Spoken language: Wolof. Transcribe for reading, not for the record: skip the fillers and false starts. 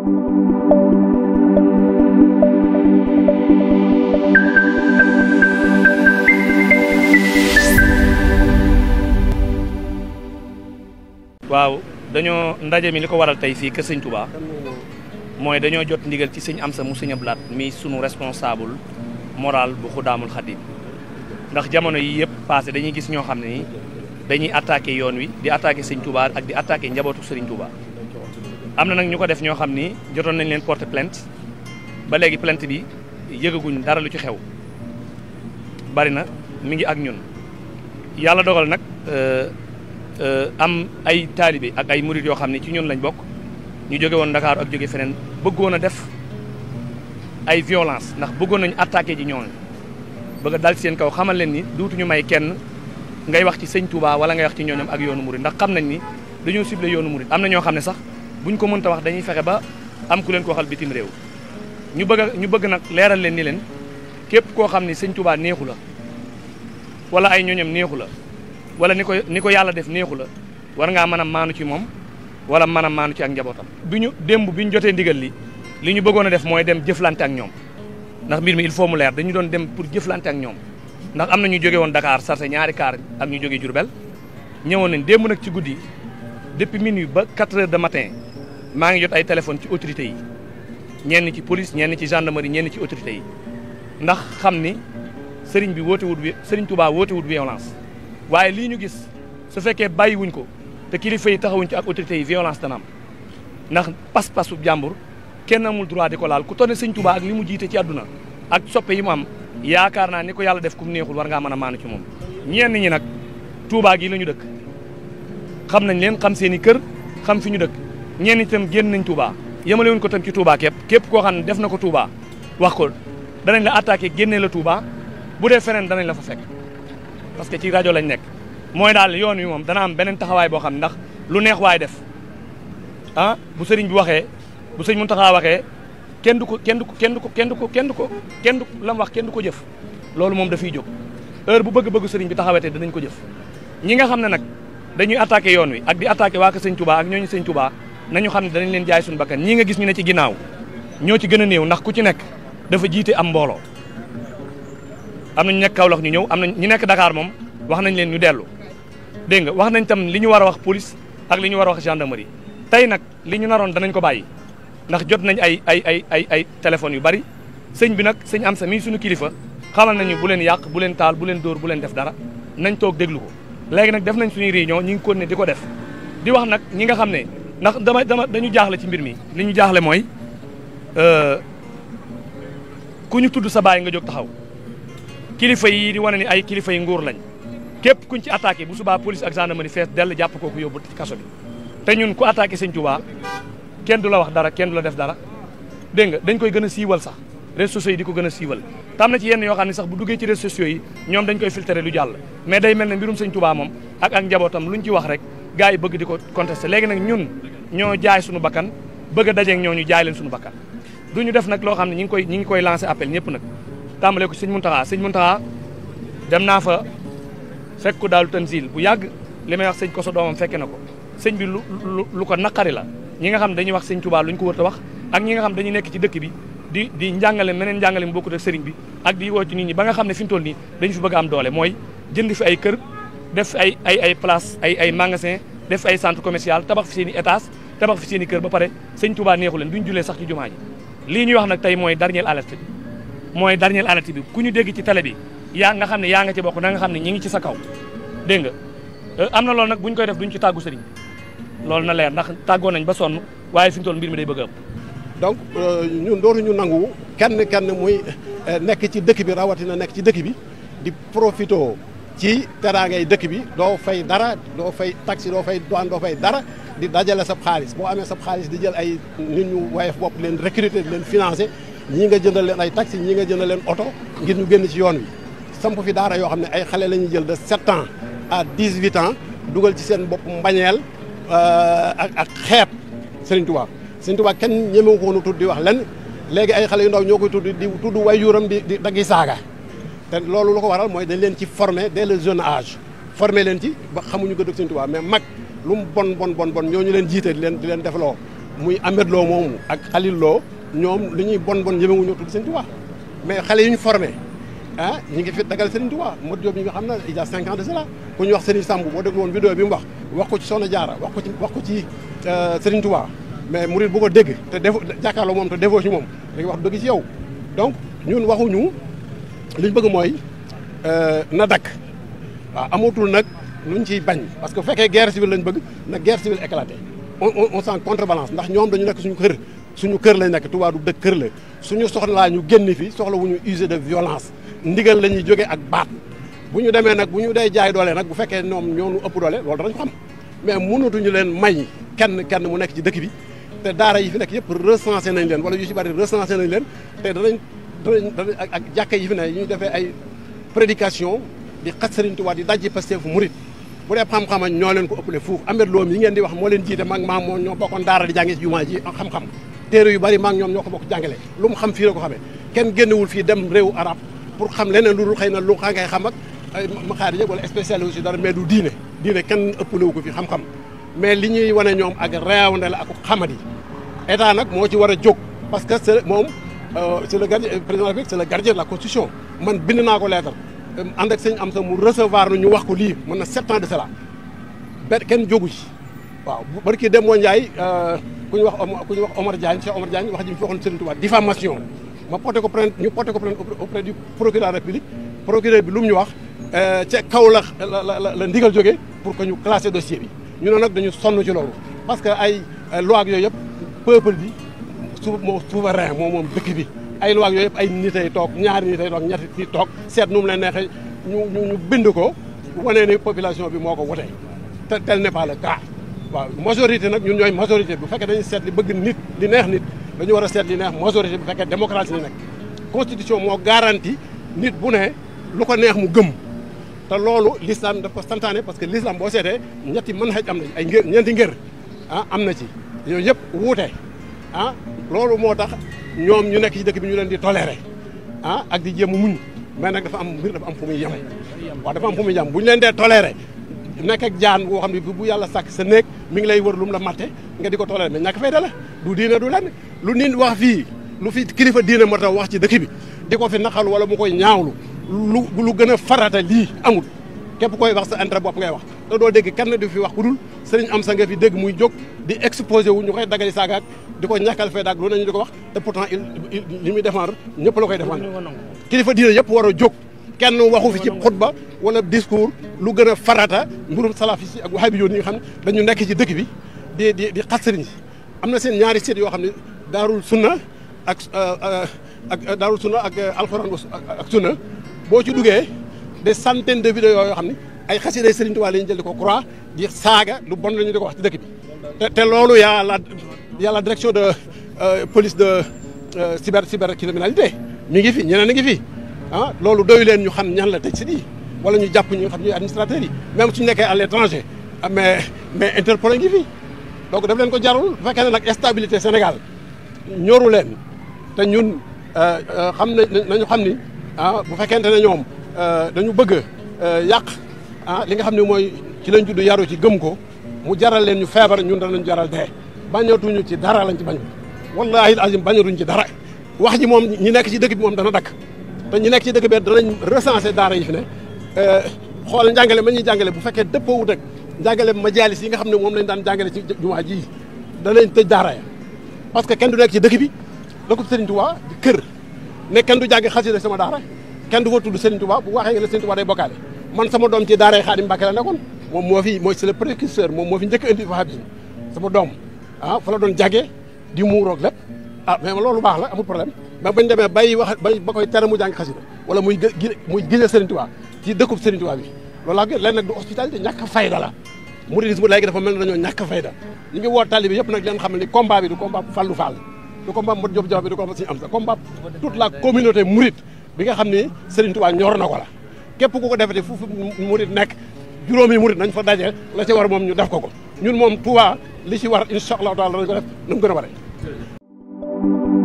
waaw dañoo ndaje mi li ko waral tey fii kër sëñ Touba mooy dañoo jot ndigal ci sëñ Amsa mu sëñ Ablaat mi sunu responsable moral bu Xudaamul Xadim ndax jamono yi yëpp passé dañuy gis ñoo xam ne ni dañuy attaqué yoon wi di attaqué sëñ Touba ak di attaqué njabootu sëriñ Touba. am na nag ñu ko def ñoo xam ni jotoon nañ leen porter plainte ba léegi plainte bi yëgaguñ dara lu ci xew bari na mi ngi ak ñun yàlla dogal nag am ay taalibe ak ay murid yoo xam ne ci ñun lañ bokk ñu jóge woon Dakar ak jóge feneen bëggoon a def ay violence ndax bëggoon nañu attaqué ji ñooñu bëgg a dal ci seen kaw xamal leen ni duutuñu may kenn ngay wax ci sëñ Touba wala ngay wax ci ñooñam ak yoonu murid ndax xam nañ ni dañoo ciblé yoonu murid am na ñoo xam ne sax buñ ko mënta wax dañuy fexe ba am ku leen ko waxal bitim réew ñu bëgg nag leeral leen ni leen képp koo xam ni sëñ Touba neexu la wala ay ñooñam neexu la wala ni ko yàlla def neexu la war ngaa mën a maanu ci moom wala mën a maanu ci ak njabootam. démb bi ñu jotee ndigal li ñu bëggoon a def mooy dem jëflante ak ñoom ndax mbir mi il faut mu leer dañu doon dem pour jëflante ak ñoom ndax am na ñu jóge woon Dakar sarse ñaari kaar ak ñu jóge Diourbel ñëwoon nañ démb nag ci guddi depuis minuit ba 4 heures de matin maa ngi jot ay téléphone ci autorités yi ñenn ci police ñenn ci gendarmerie ñenn ci autorités yi ndax xam ni sëriñ bi sëriñ Touba woote wut violence waaye lii ñu gis su fekkee bàyyiwuñ ko te kilifa yi taxawuñ ci ak autorités yi violence dana am ndax pas-pasu jàmbur kenn amul droit di ko laal ku tone sëñ Touba ak li mu jiite ci àdduna ak soppe yi mu am yaakaar naa ni ko yàlla def ku mu neexul war ngaa mën a maanu ci moom. ñenn ñi nag Touba gi la ñu dëkk xam nañ leen xam seen i kër xam fi ñu dëkk ñenn itam génn nañ Touba yemale wuñ ko tam ci Touba képp koo xam ne def na ko Touba wax ko danañ la attaqué génnee la Touba bu dee feneen danañ la fa fekk. parce que ci rajo lañ nekk mooy daal yoon wi moom dana am beneen taxawaay boo xam ndax lu neex waay def bu sëriñ bi waxee bu sëriñ Mountakha waxee kenn du ko lam wax kenn du ko jëf loolu moom dafiy jóg heure bu bëgg-bëgg sëriñ bi taxawatee danañ ko jëf ñi nga xam ne nag dañuy attaqué yoon wi ak di attaqué waa sëñ Touba ak ñooñu sëñ Touba nañu xam ne danañ leen jaay suñu bakkan ñii nga gis ñu ne ci ginnaaw ñoo ci gën a néew ndax ku ci nekk dafa jiite am mbooloo am nañu nekk Kaolack ñu ñëw am na ñu nekk Dakar moom wax nañ leen ñu dellu dégg nga wax nañ tam li ñu war a wax police ak li ñu war a wax gendarmerie tey nag li ñu naroon danañ ko bàyyi ndax jot nañ ay téléphones yu bari sëñ bi nag sëñ Amsa mii suñu kilifa xamal nañu bu leen yàq bu leen taal bu leen dóor bu leen def dara nañ toog déglu ko léegi nag def nañ suñuy réunion ñi ngi continuer di ko def di wax nag ñi nga xam ne ndax dañu jaaxle ci mbir mi li ñu jaaxle mooy ku ñu tudd sa baay nga jóg taxaw kilifa yi di wane ni ay kilifa yi nguur lañ képp kuñ ci attaqué bu subaa police ak gendarmerie fees dell jàpp kooku yóbbu ci kaso bi te ñun ku attaqué sëñ Touba kenn du la wax dara kenn du la def dara dégg nga dañ koy gën a siiwal sax réseaux sociaux yi di ko gën a siiwal te am na ci yenn yoo xam ne sax bu duggee ci réseaux sociaux yi ñoom dañ koy filtrer lu jàll mais day mel ne mbirum sëñ Touba moom ak njabootam luñ ci wax rek gars yi bëgg di ko contesté léegi nag ñun ñoo jaay suñu bakkan bëgg a dajeeg ñoo ñu jaay leen suñu bakkan duñu def nag loo xam ne ñi ngi koy lancé appel ñëpp nag tàmbalee ko sëñ Mountakha dem naa fa fekk ko daalu tanzil bu yàgg li may wax sëñ Koso doomam fekke na ko sëñ bi lu ko naqari la ñi nga xam dañuy wax sëñ Touba luñ ko wër ta wax ak ñi nga xam dañuy nekk ci dëkk bi di njàngale meneen njàngale mu bokkut ak sëriñ bi ak di woo ci nit ñi ba nga xam ne fi mu toll nii dañu fi bëgg a am doole mooy jënd fi ay kër def ay place ay magasin def ay centre commercial tabax fi seen i étage tabax fi seen i kër ba pare sëñ Touba neexu leen duñ julee sax ci jumaa ji lii ñuy wax nag tey mooy dernière alerte bi ku ñu dégg ci télé bi yaa nga xam ne yaa nga ci bokk na nga xam ne ñi ngi ci sa kaw dégg nga am na loolu nag buñ koy def duñ ci tàggu sëriñ loolu na leer ndax tàggoo nañ ba sonn waaye fi mu toll mbir mi day bëgg a ëpp donc ñun dootuñu nangu kenn muy nekk ci dëkk bi rawatina nekk ci dëkk bi di profito ci teraangay dëkk bi doo fay dara doo fay taxi doo fay douane doo fay dara di dajale sab xaalis boo amee sab xaalis di jël ay nit ñu wayef bopp leen recruter leen financer ñii nga jëndal leen ay taxi ñii nga jëndal leen oto ngir ñu génn ci yoon wi samp fi daara yoo xam ne ay xale la ñuy jël de 7 ans à 18 ans dugal ci seen bopp mbañeel ak xeet Serigne Touba Serigne Touba kenn ñemewu ko woon tudd di wax lenn léegi ay xale yu ndaw ñoo koy tudd di tudd waajuram di daggi saaga te loolu lu ko waral mooy dañ leen ci former dès le jeune âge former leen ci ba xamuñu ko dëgg Serigne Touba mais mag lu mu bon ñooñu leen jiite di leen defloo muy Ahmed Lo moomu ak Khalil Lo ñoom li ñuy bon ñemewuñu tudd Serigne Touba mais xale yi ñu formé ñi ngi fi dagal Serigne Touba Modou Diop yi nga xam ne il y a 5 ans de cela ku ñu wax Serigne Samb boo déglu woon vidéo bi mu wax ko ci Soxna Diarra wax ko ci Serigne Touba mais murid bu ko dégg te jàkkaarloo moom te defoo ci moom da wax dëgg ci yow donc ñun waxuñu li ñu bëgg mooy na dakk waaw amatul nag luñ ciy bañ parce que bu fekkee guerre civile lañ bëgg na guerre civile éclaté on s'en contrebalance ndax ñoom dañu nekk suñu kër lañ nekk Touba du dëkk kër la suñu soxlaa ñu génn fi soxla wu ñu user de violence ndigal la ñuy jógee ak baat bu ñu demee nag bu ñu dee jaay doole nag bu fekkee ñoom ñoo ñu ëpp doole loolu danañ ko xam mais mënatuñu leen may kenn mu nekk ci dëkk bi te daara yi fi nekk yëpp recensé nañ leen wala yu ci bari recensé nañ leen te danañ ak jàkka yi fi ne ñu defee ay prédication di xas Serigne Touba di dajji Pastef murit bu dee xam-xam ñoo leen ko ëppale fuuf Ahmed Lo yi ngeen di wax moo leen jiite maag moom ñoo bokkoon daara di jànge ci jumaa ji xam-xam téere yu bari maag ñoom ñoo ko bokk jàngale lu mu xam fii la ko xamee kenn génnewul fii dem réew arab pour xam leneen lu dul xëy na lu xa ngay xam ak maxaari yëpp wala spécial aussi dara mais du diine kenn ëppalewu ko fi xam-xam mais li ñuy wane ñoom ak réewande la ak xamadi état nag moo ci war a jóg parce que c'est moom c'est le gardien président de la République c'est le gardien de la constitution man bind naa ko lettre ànd ak sëñ am sa mu recevoir nu ñu wax ko lii mën na 7 ans de cela benn kenn jógu ci waaw barki Demba Ndiaye ku ñu wax Omar Diagne Cheikh Omar Diagne wax ji mu fi waxoon Serigne Touba diffamation ma porté ko plainte ñu porté ko plainte auprès du procureur de la République procureur bi lu mu ñu wax ca kaw la ndigal jógee pour que ñu classé dossier bi ñu ne nag dañu sonn ci loolu parce que ay loi ak yooyu yëpp peuple bi moo souverain moom dëkk bi ay loi ak yooyu yëpp ay nit ay toog ñaari nit ay toog ñetti nit toog seet nu mu leen neexee ñu bind ko wane ni population bi moo ko wote te tel n'est pas le cas waaw majorité nag ñun ñooy majorité bu fekkee dañuy seet li bëgg nit li neex nit dañu war a seet li neex majorité bu fekkee démocratie ni nekk constitution moo garanti nit bu ne lu ko neex mu gëm te loolu l'islam daf ko santaane parce que l'islam boo seetee ñetti manhaj am na ci ay ngër ñeenti ngër am na ci yooyu yëpp wuute loolu moo tax ñoom ñu nekk ci dëkk bi ñu leen di toléré ak di jéem a muñ mais nag dafa am mbir dafa am fu muy yem waaw dafa am fu muy yem bu ñu leen dee toléré nekk ak jaan boo xam ne bu yàlla sàkk sa néeg mi ngi lay wër lu mu la matte nga di ko toléré mais ñàkk fayda la du diine du lenn lu nit wax fii lu fi kilifa diine moo tax wax ci dëkk bi di ko fi naqal wala mu koy ñaawlu lu gën a farata lii amul képp koy wax sa intérêt bopp ngay wax te doo dégg kenn di fi wax ku dul sëriñ am sa nga fi dégg muy jóg di exposé wu ñu koy dagali saagaak di ko ñàkkal fayda ak lu nañu di ko wax te pourtant li muy défendre ñëpp la koy défendre kilifa diine yëpp war a jóg kenn waxu fi ci xutba wala discours lu gën a farata mbirum salafis yi ak wahabi yoon yi nga xam ne dañu nekk ci dëkk bi di xas sëriñ si am na seen ñaari seet yoo xam ne daarul sunna ak daarul sunna ak alxuraan ak sunna boo ci duggee des centaines de vidéos yoo xam ne ay xasiday Serigne Touba la ñu jël di ko croix di saaga lu bon la ñu di ko wax ci dëkk bi te loolu y a la direction de police de cybercriminalité mi ngi fi ñeneen a ngi fi loolu doyu leen ñu xam ñan la tëj si di wala ñu jàpp ñu xam ñuy administrateurs yi même suñu nekkee à l'étranger mais Interpol ngi fi donc daf leen ko jarul bu fekkee ne nag stabilité Sénégal ñoru leen te ñun nañu xam ni bu fekkente ne ñoom dañu bëgg yàq li nga xam ne mooy ci lañ judd yaru ci gëm ko mu jaral leen ñu feebar ñun danañ jaral dee bañatuñu ci dara lañ ci bañu wallahi azim bañatuñu ci dara wax ji moom ñi nekk ci dëkk bi moom dana dakk te ñi nekk ci dëkk bi danañ recenser daara yi fi ne xool njàngale ma ñuy jàngale bu fekkee dëppoo wut ak njàngale majaalis yi nga xam ne moom lañ daan jàngale ci jumaa ji danañ tëj daara ya parce que kenn du nekk ci dëkk bi dëkkub Serigne Touba di kër ne kenn du jàng xasida sama daara kenn du fa tudd Serigne Touba bu waxee nga ne Serigne Touba day bokkaale man sama doom ci daara Xaadim Mbàkke la nekkoon moom mooy c'est le précurseur moom moo fi njëkk indi wahhabisme sama doom fa la doon jàggee di muuroog lépp mais loolu baax la amul problème mais bañ demee bay wax ba koy tere mu jàng xasida wala muy gisee Serigne Touba ci dëkkub Serigne Touba bi loolu laa leen nag du hospitalité ñàkk fayda la mouridisme léegi dafa mel ne dañoo ñàkk fayda ñu ngi woo tali bi yëpp nag leen xam ne ni combat bi du combat Fallou Fall du combat Modou Diop Diop bi du combat Serigne Amsa combat toute la communauté mouride bi nga xam ni Serigne Touba ñor na ko la képp ku ko defete fu murid nekk juróomi murid nañ fa daje la ci war moom ñu def ko ñun moom Touba li ci war incha allahu taala danañ ko def na mu gën a bare